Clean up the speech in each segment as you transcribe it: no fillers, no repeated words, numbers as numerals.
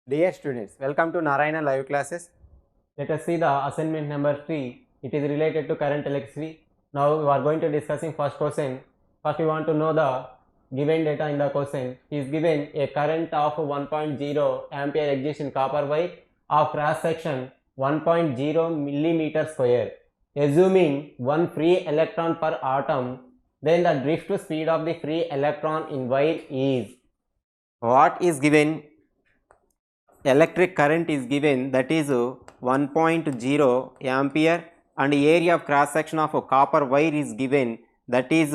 Dear students, welcome to Narayana live classes. Let us see the assignment number 3. It is related to current electricity. Now we are going to discussing first question. First we want to know the given data in the question. He is given a current of 1.0 ampere exists in copper wire of cross section 1.0 millimeter square. Assuming one free electron per atom, then the drift speed of the free electron in wire is. What is given? Electric current is given, that is 1.0 ampere, and area of cross section of a copper wire is given, that is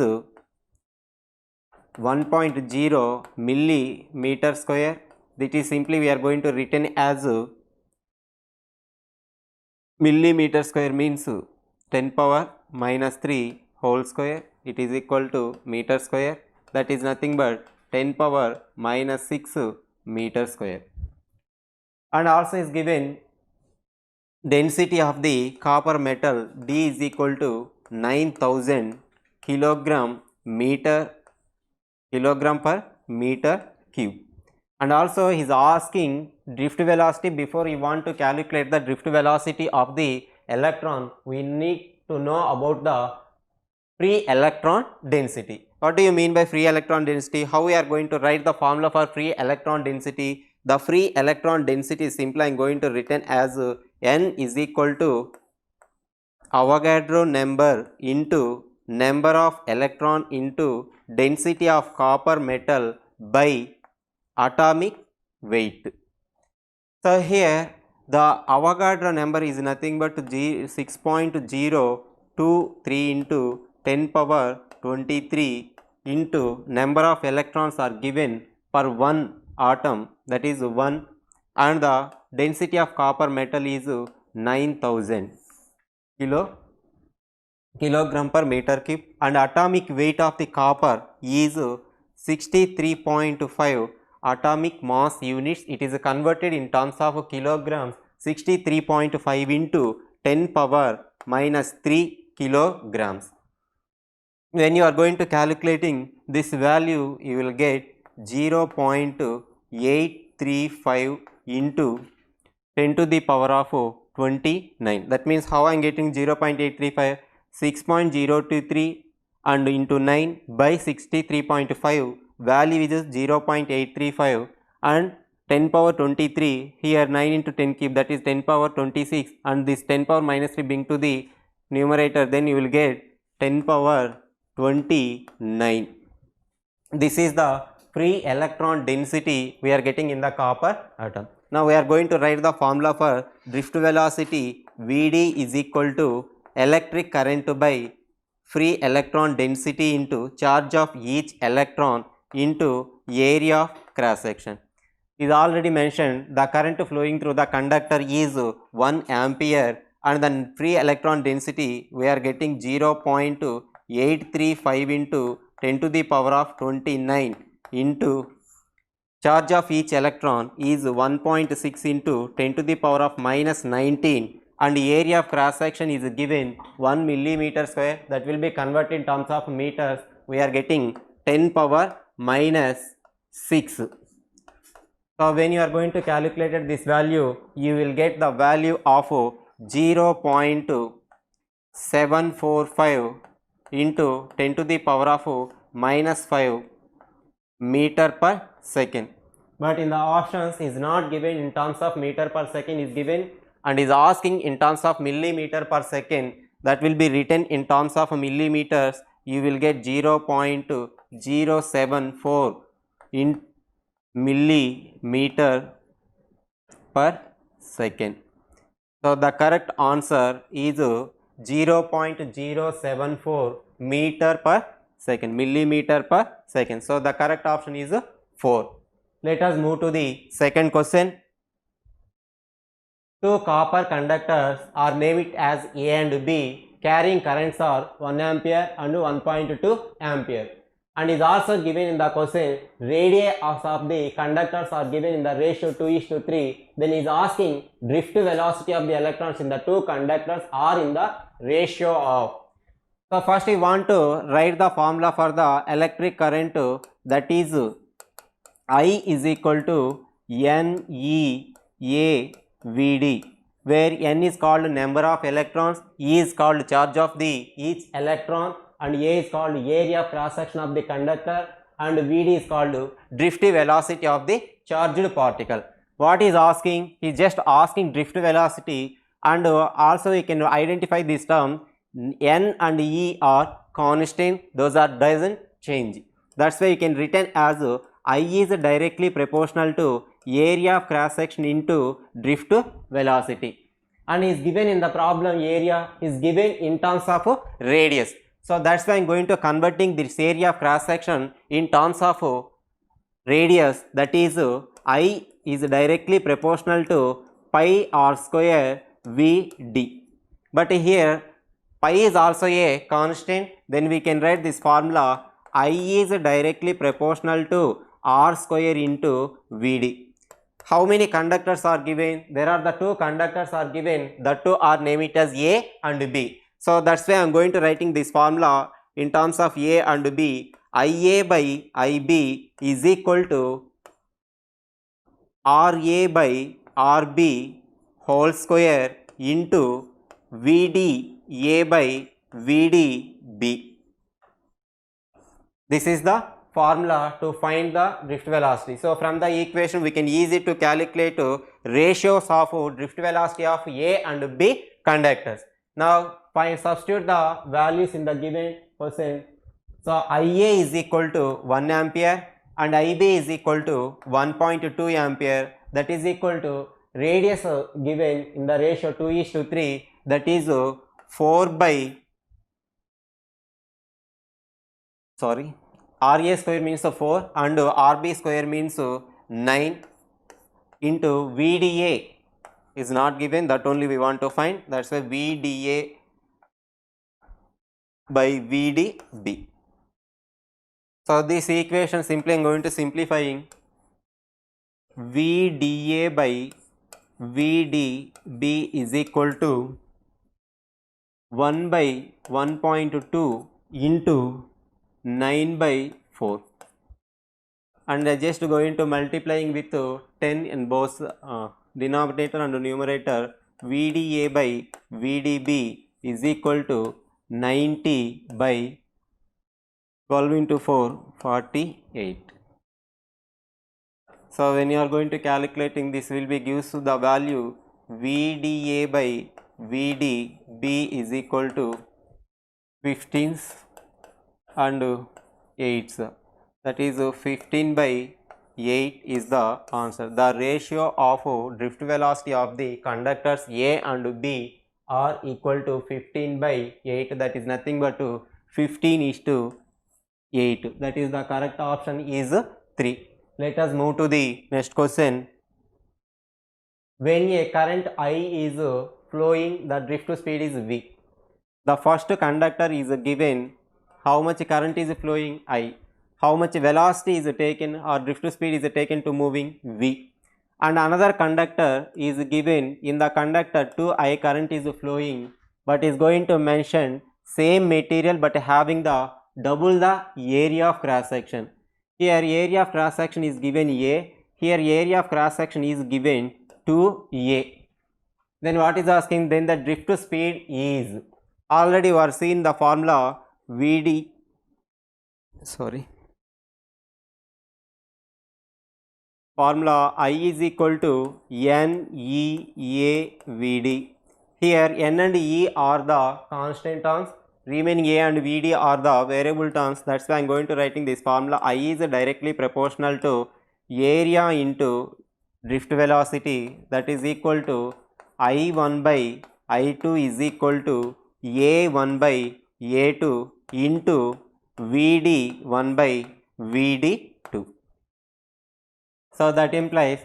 1.0 millimeter square. That is simply we are going to written as millimeter square means 10 power minus 3 whole square. It is equal to meter square, that is nothing but 10 power minus 6 meter square. And also is given density of the copper metal D is equal to 9000 kilogram per meter cube. And also he is asking drift velocity. Before you want to calculate the drift velocity of the electron, we need to know about the free electron density. What do you mean by free electron density? How we are going to write the formula for free electron density? The free electron density is simply I am going to written as N is equal to Avogadro number into number of electron into density of copper metal by atomic weight. So here the Avogadro number is nothing but 6.023 into 10 power 23 into number of electrons are given per one atom, that is 1, and the density of copper metal is 9000 kilogram per meter cube, and atomic weight of the copper is 63.5 atomic mass units. It is converted in terms of kilograms, 63.5 into 10 power minus 3 kilograms. When you are going to calculating this value, you will get 0.835 into 10 to the power of 29. That means how I am getting 0.835? 6.023 and into 9 by 63.5, value is 0.835, and 10 power 23, here 9 into 10 cube, that is 10 power 26, and this 10 power minus 3 bring to the numerator, then you will get 10 power 29. This is the free electron density we are getting in the copper atom. Now we are going to write the formula for drift velocity. Vd is equal to electric current by free electron density into charge of each electron into area of cross section. Is already mentioned, the current flowing through the conductor is 1 ampere, and the free electron density we are getting 0.835 into 10 to the power of 29 into charge of each electron is 1.6 into 10 to the power of minus 19, and area of cross section is given 1 millimeter square, that will be converted in terms of meters. We are getting 10 power minus 6. So when you are going to calculate this value, you will get the value of 0.745 into 10 to the power of minus 5 meter per second. But in the options is not given in terms of meter per second, is given and is asking in terms of millimeter per second. That will be written in terms of millimeters. You will get 0.074 in millimeter per second. So the correct answer is 0.074 meter per second, millimeter per second. So the correct option is 4. Let us move to the second question. Two copper conductors are named as A and B, carrying currents are 1 ampere and 1.2 ampere, and is also given in the question radii of the conductors are given in the ratio 2:3. Then is asking drift velocity of the electrons in the two conductors are in the ratio of. So first we want to write the formula for the electric current, that is I is equal to NeAVD, where N is called number of electrons, E is called charge of the each electron, and A is called area of cross section of the conductor, and VD is called drift velocity of the charged particle. What is asking? He is just asking drift velocity, and also you can identify this term. N and E are constant, those are doesn't change. That's why you can written as I is directly proportional to area of cross section into drift velocity, and is given in the problem area is given in terms of radius. So that's why I am going to converting this area of cross section in terms of radius, that is I is directly proportional to pi r square Vd. But here pi is also a constant, then we can write this formula I is directly proportional to r square into Vd. How many conductors are given? There are the two conductors are given, the two are named as A and B. So that's why I am going to writing this formula in terms of A and B. IA by IB is equal to RA by RB whole square into VD A by VD B. This is the formula to find the drift velocity. So from the equation we can easily to calculate ratios of drift velocity of A and B conductors. Now substitute the values in the given question. So IA is equal to 1 ampere and IB is equal to 1.2 ampere, that is equal to radius given in the ratio 2:3, that is 4 by RA square means 4 and RB square means 9 into VDA is not given, that only we want to find, that's why VDA by VDB. So this equation simply I am going to simplifying VDA by VDB is equal to 1 by 1.2 into 9 by 4, and I just going to multiplying with 10 in both denominator and numerator. VDA by VDB is equal to 90 by 12 into 4, 48. So when you are going to calculating, this will be gives to the value VDA by VDB is equal to 15s and 8s, that is 15 by 8 is the answer. The ratio of drift velocity of the conductors A and B are equal to 15 by 8, that is nothing but 15:8, that is the correct option is 3. Let us move to the next question. When a current I is flowing, the drift speed is V. The first conductor is given, how much current is flowing I, how much velocity is taken or drift speed is taken to moving V, and another conductor is given, in the conductor 2I current is flowing, but is going to mention same material but having the double the area of cross section. Here area of cross section is given A, here area of cross section is given 2A. Then what is asking, then the drift speed is, already we are seeing the formula formula I is equal to NeAVD. Here N and E are the constant terms, remaining A and VD are the variable terms, that's why I am going to writing this formula. I is directly proportional to area into drift velocity, that is equal to I1 by I2 is equal to A1 by A2 into VD1 by VD2. So that implies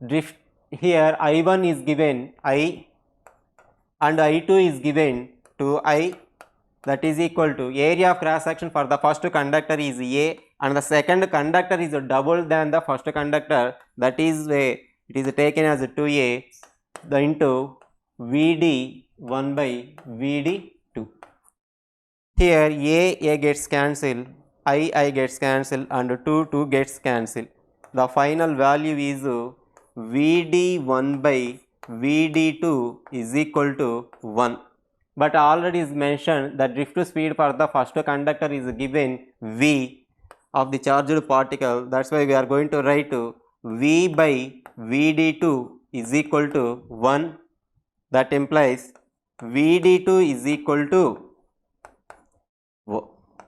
drift, here I1 is given I and I2 is given 2I, that is equal to area of cross section for the first conductor is A and the second conductor is double than the first conductor, that is why it is taken as 2A into VD1 by VD2. Here A gets cancelled, I gets cancelled and 2 gets cancelled. The final value is Vd1 by Vd2 is equal to 1. But already is mentioned that drift speed for the first conductor is given V of the charged particle. That's why we are going to write V by Vd2 is equal to 1. That implies Vd2 is equal to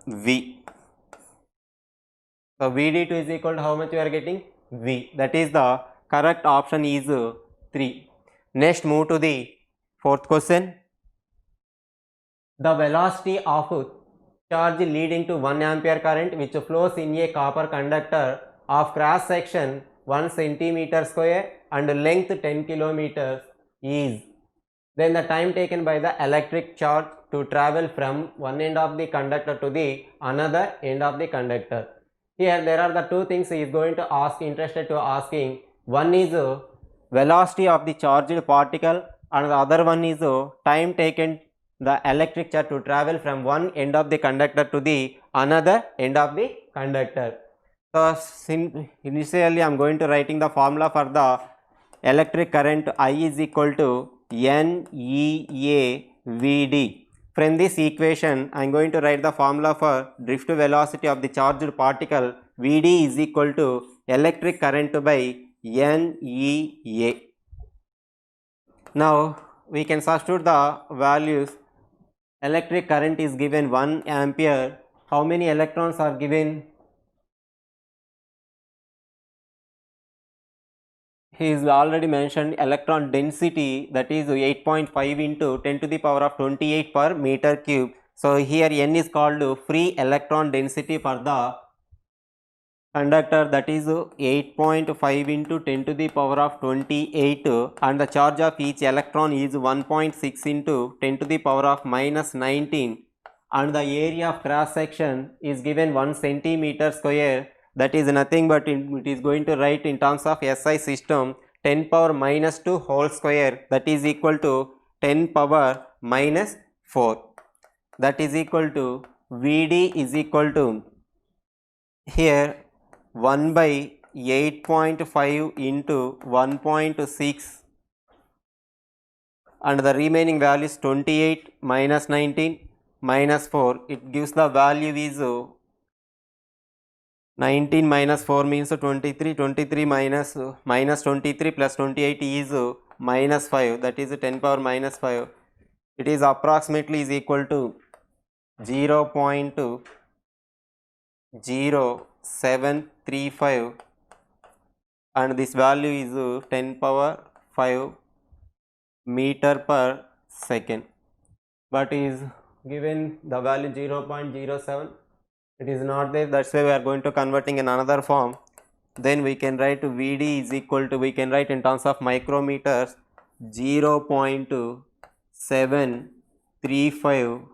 V. So Vd2 is equal to how much we are getting? V. That is the correct option is 3. Next, move to the fourth question. The velocity of charge leading to 1 ampere current which flows in a copper conductor of cross section 1 centimeter square and length 10 kilometers is. Then the time taken by the electric charge to travel from one end of the conductor to the another end of the conductor. Here there are the two things he is going to ask, interested to asking. One is velocity of the charged particle and the other one is time taken the electric charge to travel from one end of the conductor to the another end of the conductor. So initially I am going to writing the formula for the electric current I is equal to NEAVD. From this equation I am going to write the formula for drift velocity of the charged particle. Vd is equal to electric current by NEA. Now we can substitute the values. Electric current is given 1 ampere. How many electrons are given? He is already mentioned electron density, that is 8.5 into 10 to the power of 28 per meter cube. So here N is called free electron density for the conductor, that is 8.5 into 10 to the power of 28, and the charge of each electron is 1.6 into 10 to the power of minus 19, and the area of cross section is given 1 centimeter square. That is nothing but it is going to write in terms of SI system 10 power minus 2 whole square, that is equal to 10 power minus 4. That is equal to Vd is equal to here 1 by 8.5 into 1.6 and the remaining value is 28 minus 19 minus 4. It gives the value is 19 minus 4 means 23, 23 minus 23 plus 28 is minus 5, that is 10 power minus 5. It is approximately is equal to 0.0735 and this value is 10 power 5 meter per second, but is given the value 0.07. It is not there, that's why we are going to converting in another form. Then we can write Vd is equal to, we can write in terms of micrometers, 0.735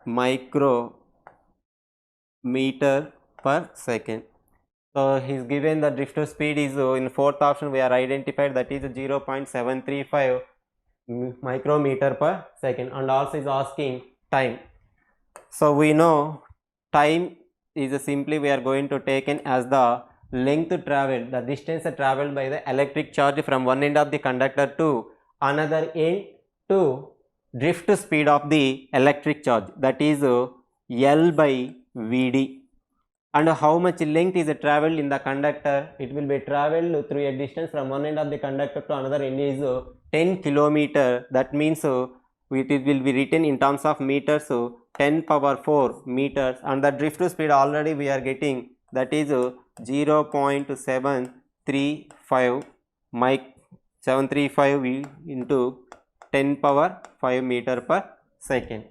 micrometer per second. So he is given the drift speed is in fourth option we are identified, that is 0.735 micrometer per second, and also is asking time. So we know time is simply we are going to take in as the length traveled, the distance traveled by the electric charge from one end of the conductor to another end to drift speed of the electric charge, that is L by Vd. And how much length is traveled in the conductor? It will be traveled through a distance from one end of the conductor to another end is 10 kilometer. That means it will be written in terms of meters, 10 power 4 meters, and the drift speed already we are getting, that is 0.735 into 10 power 5 meter per second.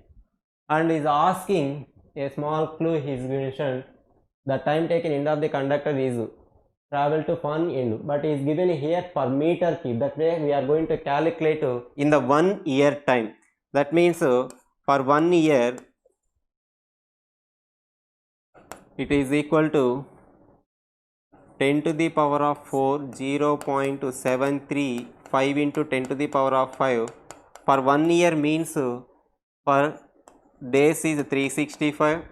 And is asking a small clue, he is mentioned the time taken end of the conductor is travel to one end, but is given here per meter cube. That way we are going to calculate in the 1 year time. That means for 1 year it is equal to 10 to the power of 4, 0.735 into 10 to the power of 5 per 1 year means per days is 365,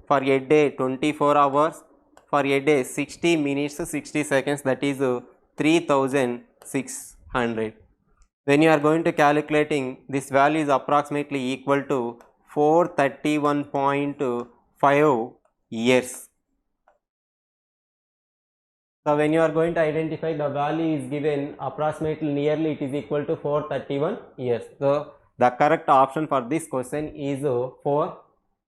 for a day 24 hours, for a day 60 minutes 60 seconds, that is 3600. When you are going to calculating, this value is approximately equal to 431.5 years. So when you are going to identify, the value is given approximately nearly it is equal to 431 years. So the correct option for this question is 4.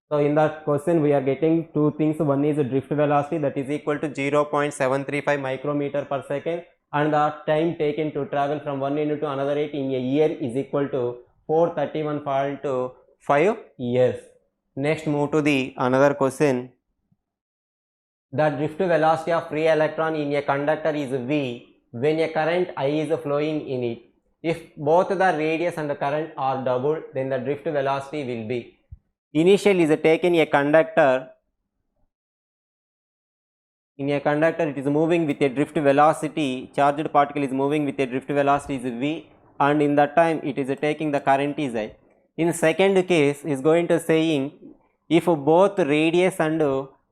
So in that question we are getting two things. One is drift velocity, that is equal to 0.735 micrometer per second, and the time taken to travel from one end to another end in a year is equal to 431.5 years. Next, move to the another question. The drift velocity of free electron in a conductor is V when a current I is flowing in it. If both the radius and the current are doubled, then the drift velocity will be. Initially is taken a conductor. In a conductor it is moving with a drift velocity, charged particle is moving with a drift velocity is V, and in that time it is taking the current is I. In second case is going to saying if both radius and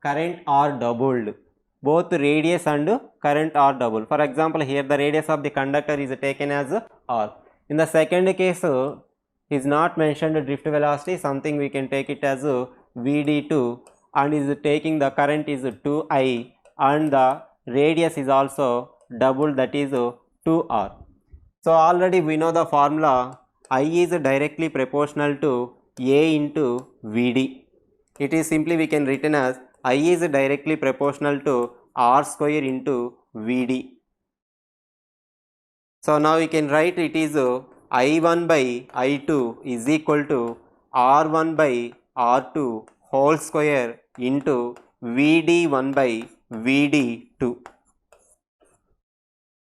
current are doubled, both radius and current are doubled. For example, here the radius of the conductor is taken as R. In the second case is not mentioned drift velocity, something we can take it as Vd2, and is taking the current is 2I, and the radius is also doubled, that is 2R. So already we know the formula, I is directly proportional to A into Vd. It is simply we can written as I is directly proportional to R square into Vd. So now we can write it is I1 by I2 is equal to R1 by R2 whole square into Vd1 by Vd2.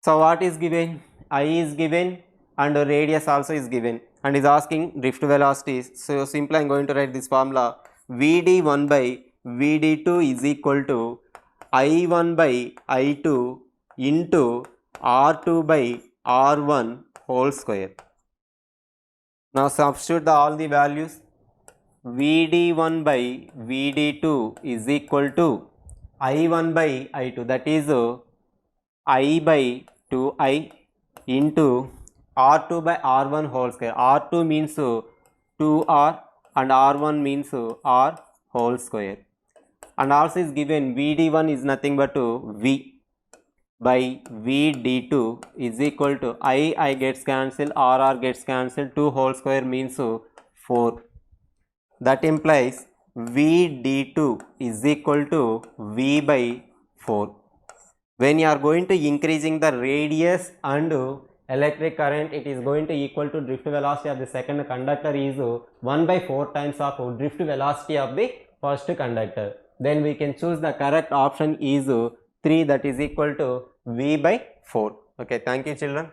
So what is given? I is given and radius also is given, and is asking drift velocities. So simply I am going to write this formula, Vd1 by Vd2 is equal to I1 by I2 into R2 by R1 whole square. Now substitute all the values. Vd1 by Vd2 is equal to I1 by I2, that is I by 2I into R2 by R1 whole square. R2 means 2R and R1 means R whole square. And also is given Vd1 is nothing but V by Vd2 is equal to I gets cancelled, RR gets cancelled, 2 whole square means 4. That implies Vd2 is equal to V by 4. When you are going to increasing the radius and electric current, it is going to equal to drift velocity of the second conductor is 1 by 4 times of drift velocity of the first conductor. Then we can choose the correct option is 3, that is equal to V by 4. Okay, thank you children.